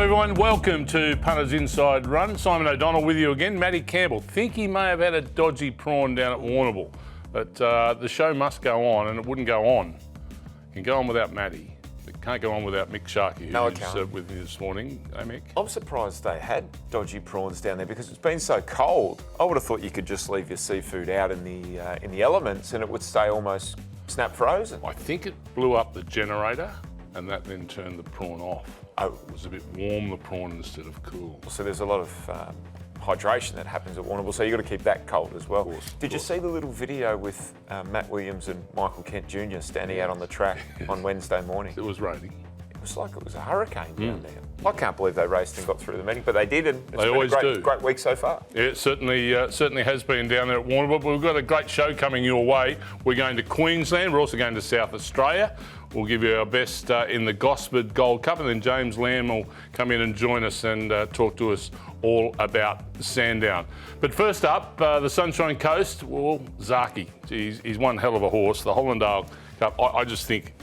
everyone, welcome to Punters Inside Run. Simon O'Donnell with you again. Matty Campbell, think he may have had a dodgy prawn down at Warrnambool, but the show must go on, and it wouldn't go on. It can go on without Matty. It can't go on without Mick Sharkie, who's with me this morning. Hey, Mick? I'm surprised they had dodgy prawns down there because it's been so cold. I would have thought you could just leave your seafood out in the elements and it would stay almost snap frozen. I think it blew up the generator, and that then turned the prawn off. Oh. It was a bit warm, the prawn, instead of cool. So there's a lot of hydration that happens at Warrnambool, so you've got to keep that cold as well. Did you see the little video with Matt Williams and Michael Kent Jr. standing out on the track on Wednesday morning? It was raining. It was like it was a hurricane down there. I can't believe they raced and got through the meeting, but they did, and it's They always been a do. great week so far. Yeah, it certainly has been down there at Warrnambool. But we've got a great show coming your way. We're going to Queensland. We're also going to South Australia. We'll give you our best in the Gosford Gold Cup, and then James Lamb will come in and join us and talk to us all about Sandown. But first up, the Sunshine Coast, well, Sharkie. He's one hell of a horse. The Hollandale Cup, I just think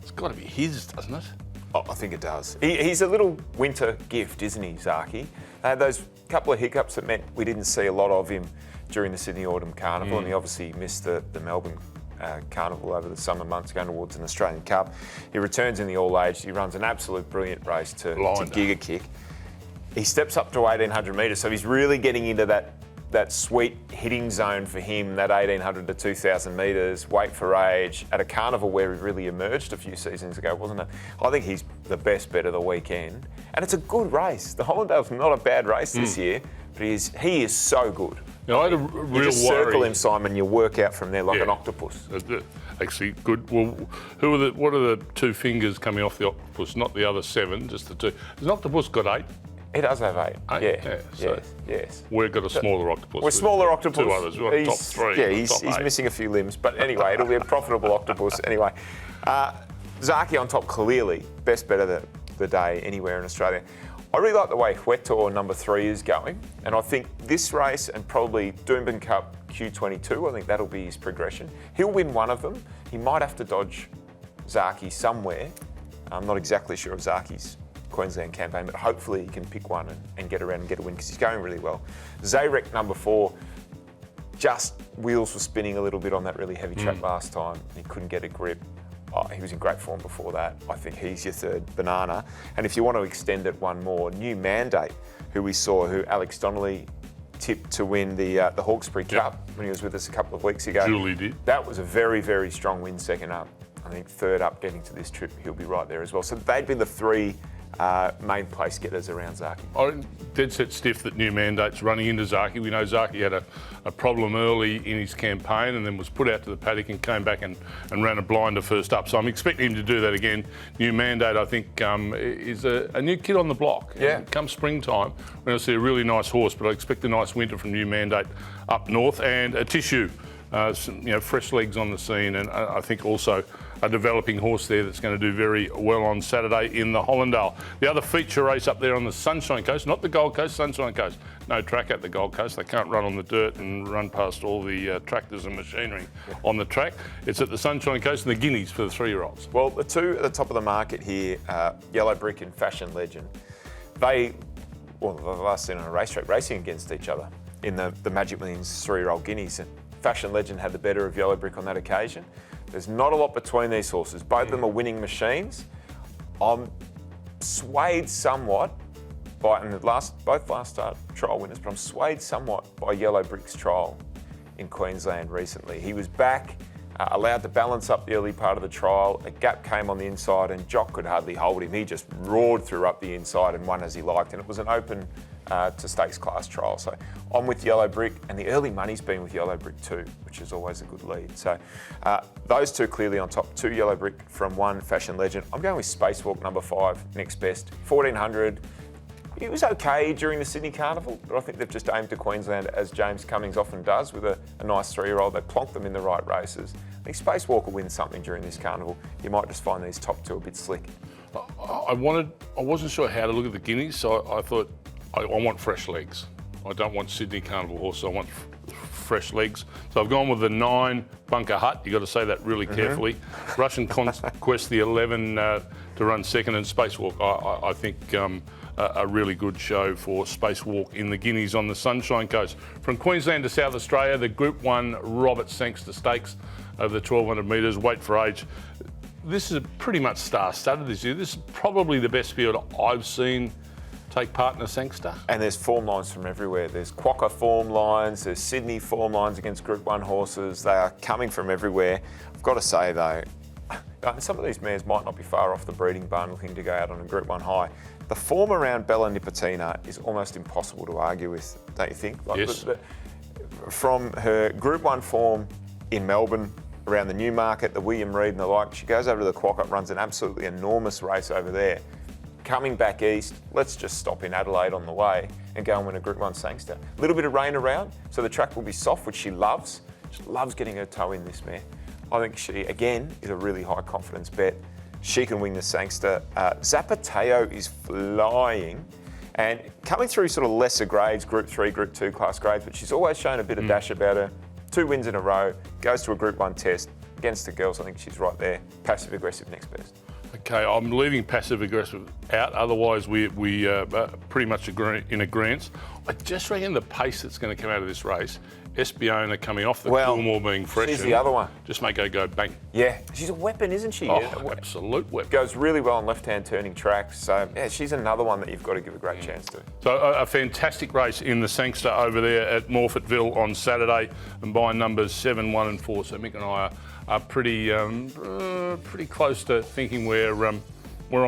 it's got to be his, doesn't it? Oh, I think it does. He's a little winter gift, isn't he, Sharkie? Those couple of hiccups that meant we didn't see a lot of him during the Sydney Autumn Carnival, and he obviously missed the Melbourne Carnival over the summer months going towards an Australian Cup. He returns in the all-age. He runs an absolute brilliant race to Giga Kick. He steps up to 1,800 metres, so he's really getting into that sweet hitting zone for him, that 1,800 to 2,000 metres, weight for age, at a carnival where he really emerged a few seasons ago, wasn't it? I think he's the best bet of the weekend. And it's a good race. The Hollandale's not a bad race this year, but he is so good. Now, I had a real you just worry. circle him, Simon, you work out from there like an octopus. Actually, good. Well, what are the two fingers coming off the octopus? Not the other seven, just the two. Has an octopus got 8? He does have 8. Yeah, so yes. We've got a smaller octopus. We're smaller octopus. 2 others. We've got top 3. Yeah, he's missing a few limbs. But anyway, it'll be a profitable octopus. Anyway, Sharkie on top, clearly. Best bet of the day anywhere in Australia. I really like the way Huetor number 3 is going. And I think this race and probably Doomben Cup Q22, I think that'll be his progression. He'll win one of them. He might have to dodge Sharkie somewhere. I'm not exactly sure of Sharkie's Queensland campaign, but hopefully he can pick one and get around and get a win because he's going really well. Zayrek number 4, just wheels were spinning a little bit on that really heavy track last time. He couldn't get a grip. He was in great form before that. I think he's your third banana. And if you want to extend it one more, New Mandate, who Alex Donnelly tipped to win the Hawkesbury Cup when he was with us a couple of weeks ago. Julie did. That was a very, very strong win second up. I think third up getting to this trip, he'll be right there as well. So they'd be the 3 main place getters around Sharkie. I'm dead set stiff that New Mandate's running into Sharkie. We know Sharkie had a problem early in his campaign and then was put out to the paddock and came back and ran a blinder first up. So I'm expecting him to do that again. New Mandate, I think, is a new kid on the block. Yeah. And come springtime, we're going to see a really nice horse, but I expect a nice winter from New Mandate up north, and a Tissue. Some, fresh legs on the scene, and I think also a developing horse there that's going to do very well on Saturday in the Hollandale. The other feature race up there on the Sunshine Coast, not the Gold Coast, Sunshine Coast. No track at the Gold Coast. They can't run on the dirt and run past all the tractors and machinery on the track. It's at the Sunshine Coast and the Guineas for the 3-year-olds. Well, the two at the top of the market here, Yellow Brick and Fashion Legend, they've last seen on a racetrack racing against each other in the Magic Millions 3-year-old Guineas. Fashion Legend had the better of Yellow Brick on that occasion. There's not a lot between these horses. Both of them are winning machines. I'm swayed somewhat by, and both last start trial winners, but I'm swayed somewhat by Yellow Brick's trial in Queensland recently. He was back, allowed to balance up the early part of the trial. A gap came on the inside and Jock could hardly hold him. He just roared through up the inside and won as he liked. And it was an open to stakes class trial. So I'm with Yellow Brick, and the early money's been with Yellow Brick too, which is always a good lead. So those two clearly on top. 2 Yellow Brick from 1 Fashion Legend. I'm going with Spacewalk number 5, next best. 1,400. It was okay during the Sydney Carnival, but I think they've just aimed to Queensland, as James Cummings often does, with a nice 3-year-old. They plonked them in the right races. I think Spacewalk will win something during this carnival. You might just find these top 2 a bit slick. I wasn't sure how to look at the Guineas, so I thought I want fresh legs. I don't want Sydney Carnival horses. I want fresh legs. So I've gone with the 9 Bunker Hut. You've got to say that really carefully. Russian Conquest, the 11 to run second, and Spacewalk. I think a really good show for Spacewalk in the Guineas on the Sunshine Coast. From Queensland to South Australia, the Group 1 Robert Sangster Stakes over the 1,200 metres, weight for age. This is pretty much star-studded this year. This is probably the best field I've seen take part in a Sangster. And there's form lines from everywhere. There's Quokka form lines, there's Sydney form lines against Group 1 horses. They are coming from everywhere. I've got to say though, some of these mares might not be far off the breeding bone looking to go out on a Group 1 high. The form around Bella Nipotina is almost impossible to argue with, don't you think? Like yes. From her Group 1 form in Melbourne, around the Newmarket, the William Reid and the like, she goes over to the Quokka, runs an absolutely enormous race over there. Coming back east, let's just stop in Adelaide on the way and go and win a Group 1 Sangster. A little bit of rain around, so the track will be soft, which she loves. She loves getting her toe in this mare. I think she, again, is a really high confidence bet. She can win the Sangster. Zapateo is flying and coming through sort of lesser grades, Group 3, Group 2 class grades, but she's always shown a bit of dash about her. 2 wins in a row, goes to a Group 1 test. Against the girls, I think she's right there. Passive aggressive next best. Okay, I'm leaving passive aggressive out. Otherwise, we pretty much agree in agreement. I just reckon the pace that's going to come out of this race, Espiona coming off the Coolmore being fresh. She's the other one. Just make her go bang. Yeah, she's a weapon, isn't she? Oh, absolute weapon. Goes really well on left-hand turning tracks. So, yeah, she's another one that you've got to give a great chance to. So a fantastic race in the Sangster over there at Morphettville on Saturday, and by numbers 7, 1 and 4. So Mick and I are pretty close to thinking we're on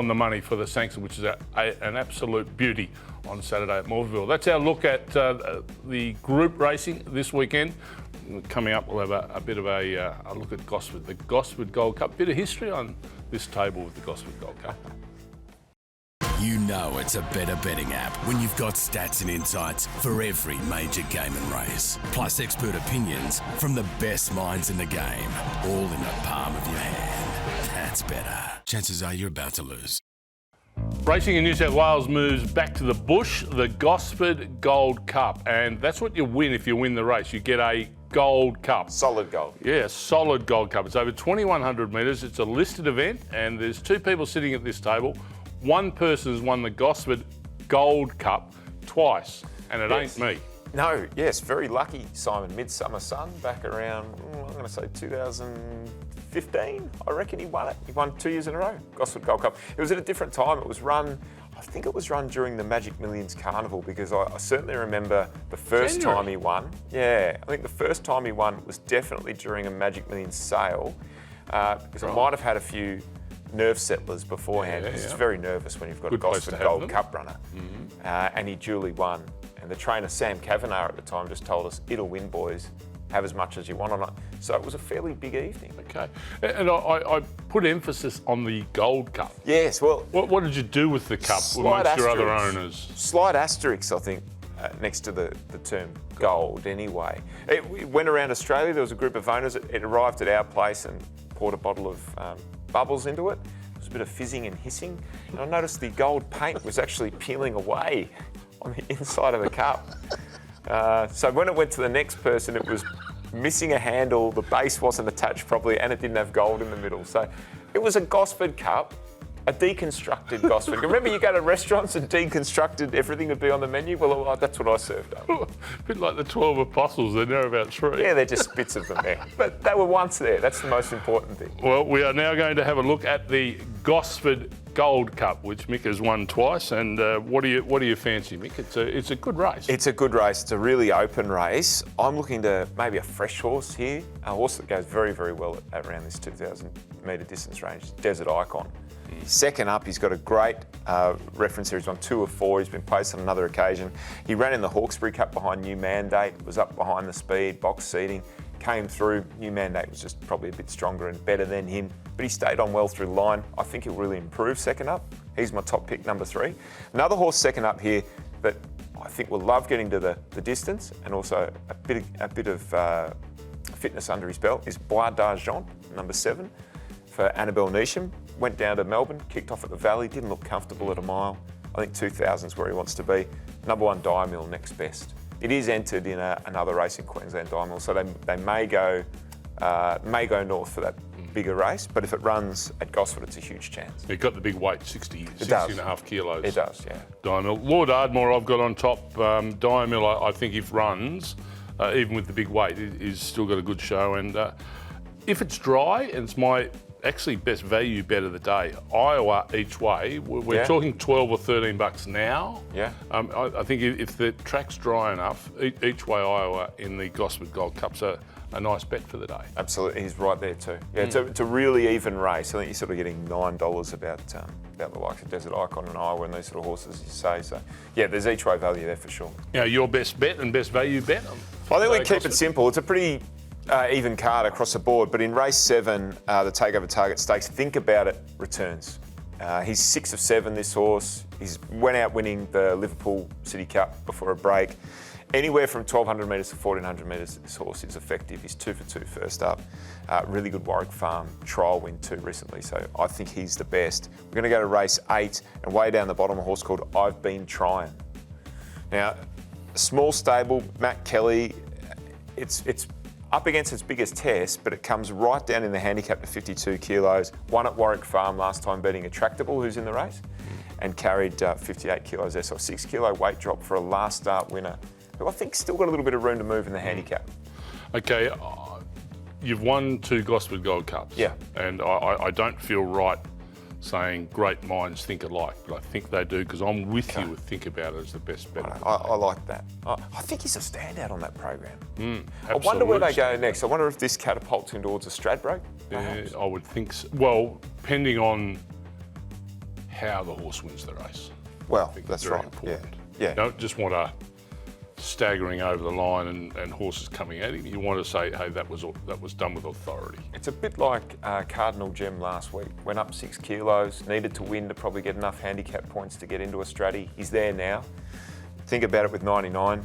the money for the Sangster, which is an absolute beauty on Saturday at Morphettville. That's our look at the group racing this weekend. Coming up, we'll have a bit of a look at Gosford, the Gosford Gold Cup. Bit of history on this table with the Gosford Gold Cup. You know it's a better betting app when you've got stats and insights for every major game and race. Plus expert opinions from the best minds in the game, all in the palm of your hand. That's better. Chances are you're about to lose. Racing in New South Wales moves back to the bush, the Gosford Gold Cup. And that's what you win if you win the race. You get a Gold Cup. Solid gold. Yeah, solid Gold Cup. It's over 2,100 metres. It's a listed event, and there's 2 people sitting at this table. One person has won the Gosford Gold Cup twice, and it ain't me. No, yes, very lucky, Simon. Midsummer Sun back around, I'm going to say 2015, I reckon he won it. He won 2 years in a row, Gosford Gold Cup. It was at a different time. It was run, I think it was run during the Magic Millions Carnival, because I certainly remember the first time he won. Yeah, I think the first time he won was definitely during a Magic Millions sale, because I might have had a few nerve settlers beforehand, because it's very nervous when you've got a Gosford Gold Cup runner. And he duly won. And the trainer, Sam Kavanagh, at the time just told us, it'll win, boys. Have as much as you want on it. So it was a fairly big evening. Okay. And I put emphasis on the Gold Cup. Yes, well... What did you do with the cup amongst your other owners? Slight asterisk, I think, next to the term gold anyway. It went around Australia. There was a group of owners. It arrived at our place and poured a bottle of bubbles into it. There was a bit of fizzing and hissing. And I noticed the gold paint was actually peeling away on the inside of the cup. So when it went to the next person, it was missing a handle, the base wasn't attached properly, and it didn't have gold in the middle. So it was a Gosford Cup, a deconstructed Gosford. Remember, you go to restaurants and deconstructed everything would be on the menu? Well, that's what I served up. A bit like the 12 apostles, they're now about 3. Yeah, they're just bits of them there. But they were once there. That's the most important thing. Well, we are now going to have a look at the Gosford Gold Cup, which Mick has won twice. And what do you fancy, Mick? It's a good race. It's a good race. It's a really open race. I'm looking to maybe a fresh horse here, a horse that goes very, very well at around this 2,000 metre distance range, Desert Icon. Second up, he's got a great reference here. He's won 2 of 4. He's been placed on another occasion. He ran in the Hawkesbury Cup behind New Mandate, was up behind the speed, box seating, came through. New Mandate was just probably a bit stronger and better than him, but he stayed on well through the line. I think he'll really improve second up. He's my top pick, number 3. Another horse second up here that I think will love getting to the distance and also a bit of fitness under his belt is Bois d'Argent, number 7, for Annabelle Neesham. Went down to Melbourne, kicked off at the Valley, didn't look comfortable at a mile. I think 2,000 is where he wants to be. Number 1, Diamill, next best. It is entered in another race in Queensland, Diamill, so they may go north for that bigger race, but if it runs at Gosford, it's a huge chance. It got the big weight, 60 It does. and a half kilos. It does, yeah. Diamil. Lord Ardmore I've got on top. Diamil, I think if runs, even with the big weight, is still got a good show. And if it's dry, and it's my actually best value bet of the day, Iowa each way, we're talking 12 or 13 bucks now. Yeah. I think if the track's dry enough, each way Iowa in the Gosford Gold Cup's a nice bet for the day. Absolutely, he's right there too. Yeah, it's a really even race. I think you're sort of getting $9 about the likes of Desert Icon and Iowa and these sort of horses, you say. So, yeah, there's each way value there for sure. You know, your best bet and best value bet? I think we keep it simple. It's a pretty even card across the board, but in race 7, the Takeover Target Stakes, think about it, returns. He's 6 of 7, this horse. He's went out winning the Liverpool City Cup before a break. Anywhere from 1,200 metres to 1,400 metres, this horse is effective. He's 2 for 2 first up. Really good Warwick Farm trial win too recently, so I think he's the best. We're going to go to race 8, and way down the bottom, a horse called I've Been Trying. Now, a small stable, Matt Kelly, it's up against its biggest test, but it comes right down in the handicap to 52 kilos. Won at Warwick Farm last time, beating Attractable, who's in the race, and carried 58 kilos there. So a 6 kilo weight drop for a last start winner, who I think still got a little bit of room to move in the handicap. Okay, you've won 2 Gosford Gold Cups. Yeah. And I don't feel right saying great minds think alike, but I think they do, because I'm with you with think about it as the best bet. I like that. I think he's a standout on that program. I Absolute wonder where they go standout. next. I wonder if this catapults him towards a Stradbroke. Yeah, I would think so. Well, depending on how the horse wins the race. Well, I think that's very right. important. Yeah. You don't just want a staggering over the line and horses coming at him. You want to say, hey, that was done with authority. It's a bit like Cardinal Gem last week. Went up 6 kilos, needed to win to probably get enough handicap points to get into a Stratty. He's there now. Think about it with 99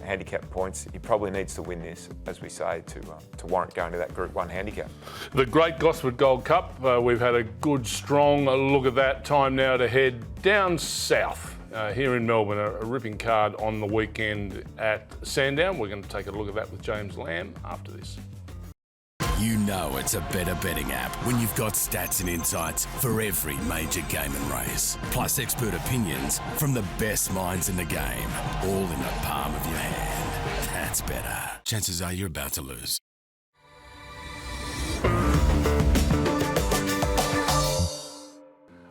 handicap points. He probably needs to win this, as we say, to warrant going to that Group 1 handicap. The Great Gosford Gold Cup, we've had a good, strong look at that. Time now to head down south. Here in Melbourne, a ripping card on the weekend at Sandown. We're going to take a look at that with James Lamb after this. You know it's a better betting app when you've got stats and insights for every major game and race. Plus expert opinions from the best minds in the game, all in the palm of your hand. That's better. Chances are you're about to lose.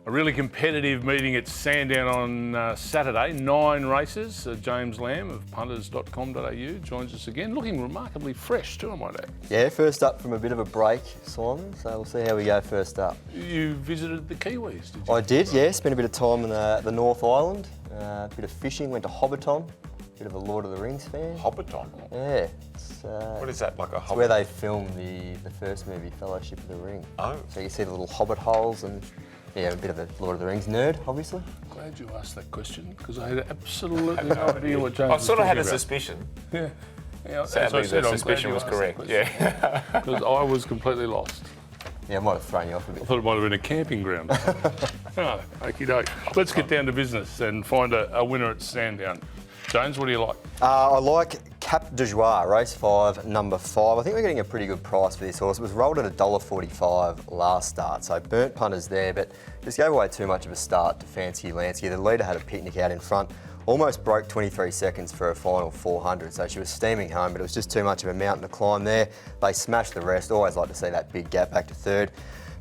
A really competitive meeting at Sandown on Saturday. 9 races. James Lamb of punters.com.au joins us again, looking remarkably fresh too, I might add. Yeah, first up from a bit of a break, Simon, so we'll see how we go first up. You visited the Kiwis, did you? I did, yeah. Spent a bit of time in the North Island, a bit of fishing, went to Hobbiton, bit of a Lord of the Rings fan. Hobbiton? Yeah. It's, What is that, like a it's hobbit? where they filmed the first movie, Fellowship of the Ring. Oh. So you see the little hobbit holes and, yeah, a bit of a Lord of the Rings nerd, obviously. Glad you asked that question, because I had absolutely no idea what James I was sort of had a talking about. suspicion. Yeah. Yeah, Sadly, as I said, the I'm glad suspicion you was asked that correct. question, Yeah. because I was completely lost. Yeah, I might have thrown you off a I bit. thought it might have been a camping ground. Oh, okie doke. Let's get down to business and find a winner at Sandown. James, what do you like? I like Cap de Joie, race 5, number 5. I think we're getting a pretty good price for this horse. It was rolled at $1.45 last start, so burnt punters there, but just gave away too much of a start to Fancy Lansky. The leader had a picnic out in front, almost broke 23 seconds for a final 400, so she was steaming home, but it was just too much of a mountain to climb there. They smashed the rest. Always like to see that big gap back to third.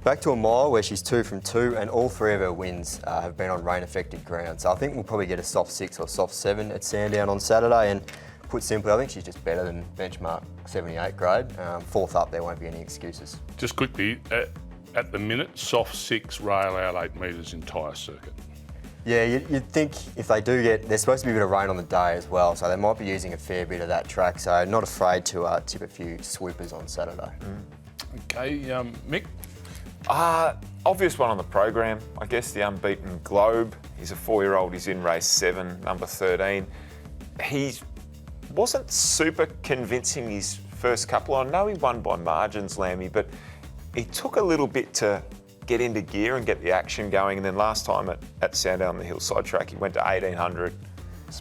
Back to a mile where she's 2 from 2, and all 3 of her wins have been on rain-affected ground. So I think we'll probably get a soft 6 or soft 7 at Sandown on Saturday. And put simply, I think she's just better than benchmark 78 grade. 4th up, there won't be any excuses. Just quickly, at the minute, soft 6, rail out 8 metres entire circuit. Yeah, you'd think if they do there's supposed to be a bit of rain on the day as well, so they might be using a fair bit of that track. So not afraid to tip a few swoopers on Saturday. Okay, Mick? Obvious one on the program, I guess, the Unbeaten Globe. He's a 4-year-old, he's in race 7, number 13. He wasn't super convincing his first couple. I know he won by margins, Lammy, but he took a little bit to get into gear and get the action going. And then last time at Sandown, the hillside track, he went to 1800.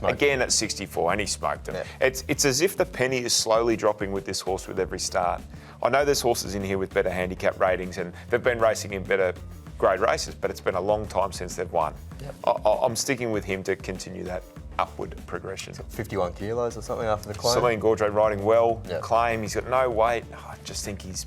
Again at 64, and he smoked him. Yeah. It's as if the penny is slowly dropping with this horse with every start. I know there's horses in here with better handicap ratings, and they've been racing in better grade races, but it's been a long time since they've won. Yep. I'm sticking with him to continue that upward progression. 51 kilos or something after the claim. Celine Gaudreau riding well. Yep. Claim, he's got no weight. I just think he's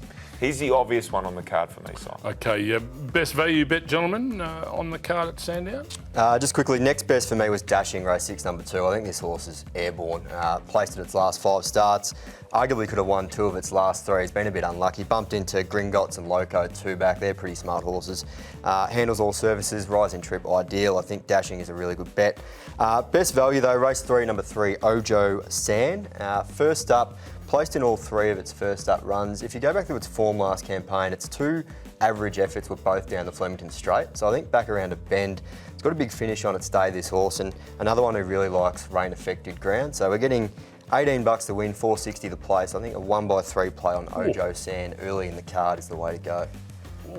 the obvious one on the card for me, Simon. Okay, best value bet, gentlemen, on the card at Sandown? Just quickly, next best for me was Dashing, race 6, number 2. I think this horse is airborne. Placed at its last 5 starts. Arguably could have won 2 of its last 3. He's been a bit unlucky. Bumped into Gringotts and Loco 2 back. They're pretty smart horses. Handles all surfaces, rising trip ideal. I think Dashing is a really good bet. Best value though, race 3, number 3, Ojo Sand. First up, placed in all 3 of its first up runs. If you go back to its form last campaign, its 2 average efforts were both down the Flemington Straight. So I think back around a bend, it's got a big finish on its day, this horse, and another one who really likes rain-affected ground. So we're getting $18 to win, $4.60 to place. I think a 1x3 play on Ojo Sand early in the card is the way to go.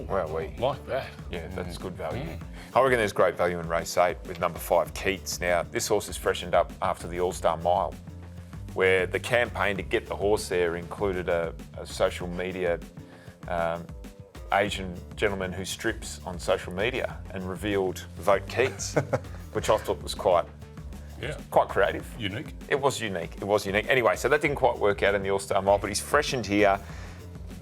Well, we Like that. Yeah, that's good value. I reckon there's great value in race 8 with number 5, Keats. Now, this horse is freshened up after the All-Star Mile, where the campaign to get the horse there included a social media Asian gentleman who strips on social media and revealed Vote Keats, which I thought was quite creative. Unique. It was unique. Anyway, so that didn't quite work out in the All-Star Mile, but he's freshened here.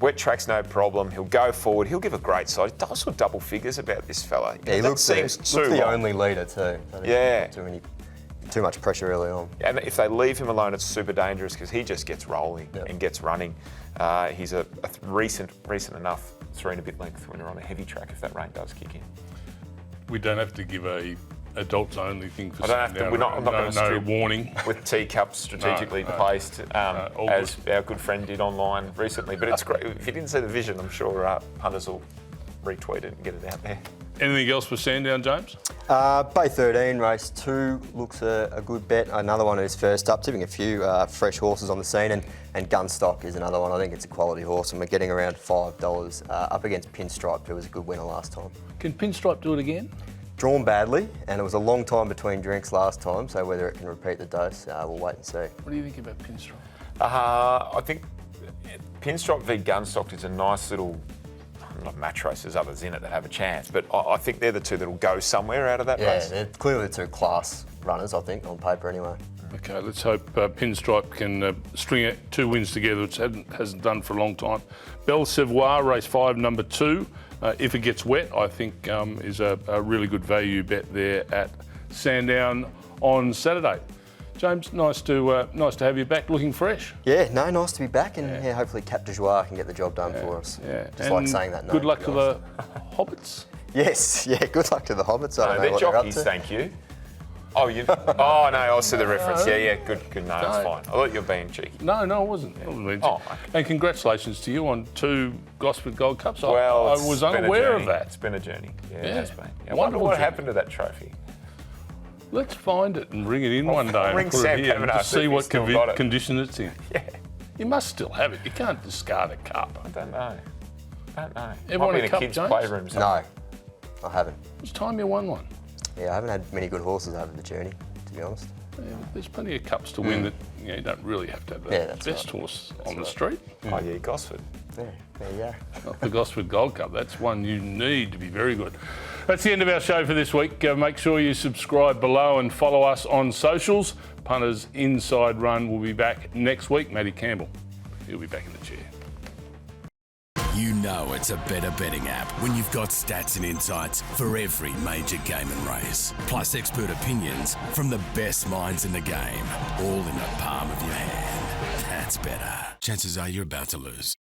Wet track's no problem. He'll go forward. He'll give a great side. He does double figures about this fella. Yeah, he looks the only leader too. Yeah. Too much pressure early on. And if they leave him alone, it's super dangerous because he just gets rolling and gets running. He's a recent enough 3 and a bit length winner on a heavy track if that rain does kick in. We don't have to give a adults only thing for I don't have to. Sandown. I'm not going to no strip warning. with teacups strategically placed, as our good friend did online recently. But it's great. If you didn't see the vision, I'm sure punters will retweet it and get it out there. Anything else for Sandown, James? Bay 13, race 2 looks a good bet. Another one who's first up, tipping a few fresh horses on the scene, and Gunstock is another one. I think it's a quality horse, and we're getting around $5 up against Pinstripe, who was a good winner last time. Can Pinstripe do it again? Drawn badly, and it was a long time between drinks last time, so whether it can repeat the dose, we'll wait and see. What do you think about Pinstripe? I think Pinstripe v Gunstock is a nice little, not match race, there's others in it that have a chance, but I think they're the 2 that'll go somewhere out of that race. Yeah, they're clearly the 2 class runners, I think, on paper anyway. Okay, let's hope Pinstripe can string out 2 wins together, which hasn't done for a long time. Belle Savoir, race 5, number 2. If it gets wet, I think is a really good value bet there at Sandown on Saturday. James, nice to have you back, looking fresh. Yeah, nice to be back, and hopefully Cap de Joie can get the job done for us. Yeah, just like saying that. Good luck to the Hobbits. Yes, good luck to the Hobbits. I don't know they're what jockeys, they're up to. thank you. Oh, oh no, I see the reference. Yeah, good. No, that's fine. I thought you were being cheeky. No, I wasn't. I wasn't being cheeky. Okay. And congratulations to you on 2 Gosford Gold Cups. Well, I was unaware of that. It's been a journey. Yeah, it Yeah. has been. I wonder what happened to that trophy. Let's find it and bring it in one day ring and put Sam it here and Kavanagh, just see if see he's what still got it. condition it's in. Yeah, You must still have it. You can't discard a cup. I don't know. Everyone Might be a in cup, a kid's James? playroom. No, I haven't. It's time you won one. Yeah, I haven't had many good horses over the journey, to be honest. Yeah, but there's plenty of cups to win that you don't really have to have the that's best right. horse on the street. Oh yeah, Gosford. Yeah, there you go. Not the Gosford Gold Cup. That's one you need to be very good. That's the end of our show for this week. Make sure you subscribe below and follow us on socials. Punters Inside Run will be back next week. Matty Campbell, he'll be back in the chair. You know it's a better betting app when you've got stats and insights for every major game and race. Plus expert opinions from the best minds in the game, all in the palm of your hand. That's better. Chances are you're about to lose.